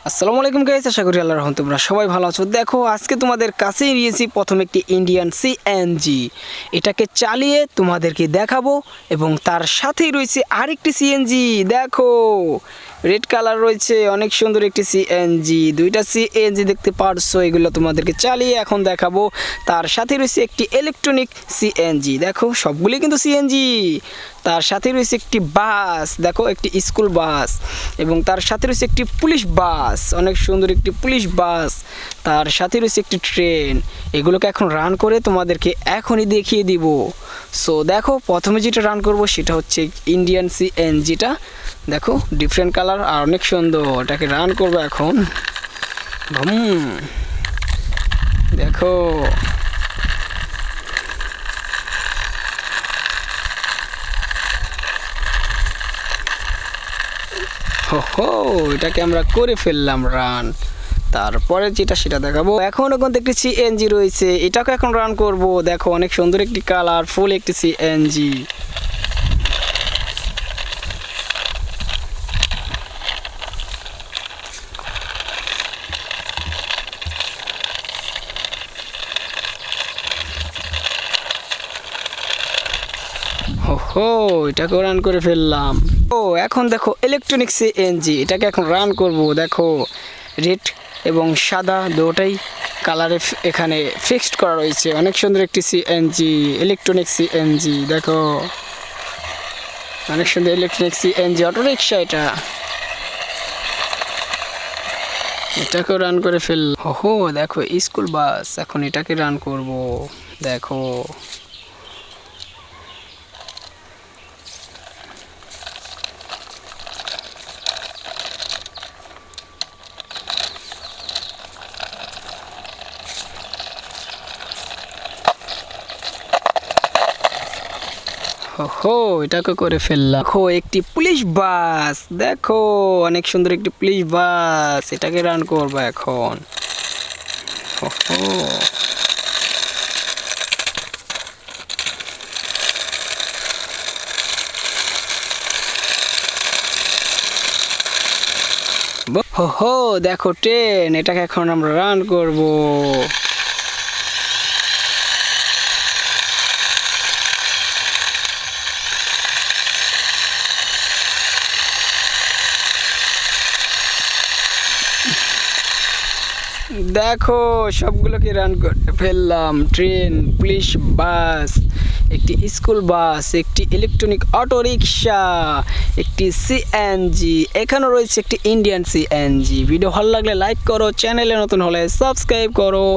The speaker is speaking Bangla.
আসসালামু আলাইকুম গাইস, আশা করি আল্লাহর রহমতে তোমরা সবাই ভালো আছো। দেখো আজকে তোমাদের কাছেই নিয়েছি প্রথম একটি ইন্ডিয়ান সিএনজি। এটাকে চালিয়ে তোমাদেরকে দেখাবো এবং তার সাথেই রয়েছে আরেকটি সিএনজি। দেখো রেড কালার রয়েছে, অনেক সুন্দর একটি সিএনজি। দুইটা সিএনজি দেখতে পারছো, এগুলো তোমাদেরকে চালিয়ে এখন দেখাবো। তার সাথে রয়েছে একটি ইলেকট্রনিক সিএনজি। দেখো সবগুলি কিন্তু সিএনজি। তার সাথে রয়েছে একটি বাস, দেখো একটি স্কুল বাস, এবং তার সাথে রয়েছে একটি পুলিশ বাস, অনেক সুন্দর একটি পুলিশ বাস। তার সাথে রয়েছে একটি ট্রেন। এগুলোকে এখন রান করে তোমাদেরকে এখনই দেখিয়ে দিব। সো দেখো প্রথমে যেটা রান করব সেটা হচ্ছে ইন্ডিয়ান সিএনজিটা। দেখো ডিফারেন্ট কালার আর অনেক সুন্দর। এটাকে রান করবো এখন। দেখো হো, এটাকে আমরা করে ফেললাম রান। তারপরে যেটা সেটা দেখাবো। এখন ওখান থেকে একটি সিএনজি রয়েছে, এটাকে এখন রান করব। দেখো অনেক সুন্দর একটি কালারফুল একটি সিএনজি। হো, এটাকেও রান করে ফেললাম। ও এখন দেখো ইলেকট্রনিক সিএনজি, এটাকে এখন রান করব। দেখো রেড এবং সাদা দুটোই কালারে এখানে ফিক্সড করা রয়েছে। অনেক সুন্দর একটি সিএনজি, ইলেকট্রনিক সিএনজি। দেখো অনেক সুন্দর ইলেকট্রনিক সিএনজি অটো রিক্সা। এটাকেও রান করে ফেল। হো, দেখো স্কুল বাস, এখন এটাকে রান করব। দেখো হো, এটাকে করে ফেললাম। দেখো একটি পুলিশ বাস, দেখো অনেক সুন্দর একটি পুলিশ বাস। এটাকে রান করবো এখন। হো, দেখো ট্রেন, এটাকে এখন আমরা রান করব। দেখো সবগুলোকে রান করে ফেললাম। ট্রেন, পুলিশ বাস, একটি স্কুল বাস, একটি ইলেকট্রনিক অটো রিক্সা, একটি সিএনজি, এখানেও রয়েছে একটি ইন্ডিয়ান সিএনজি। ভিডিও ভালো লাগলে লাইক করো, চ্যানেলে নতুন হলে সাবস্ক্রাইব করো।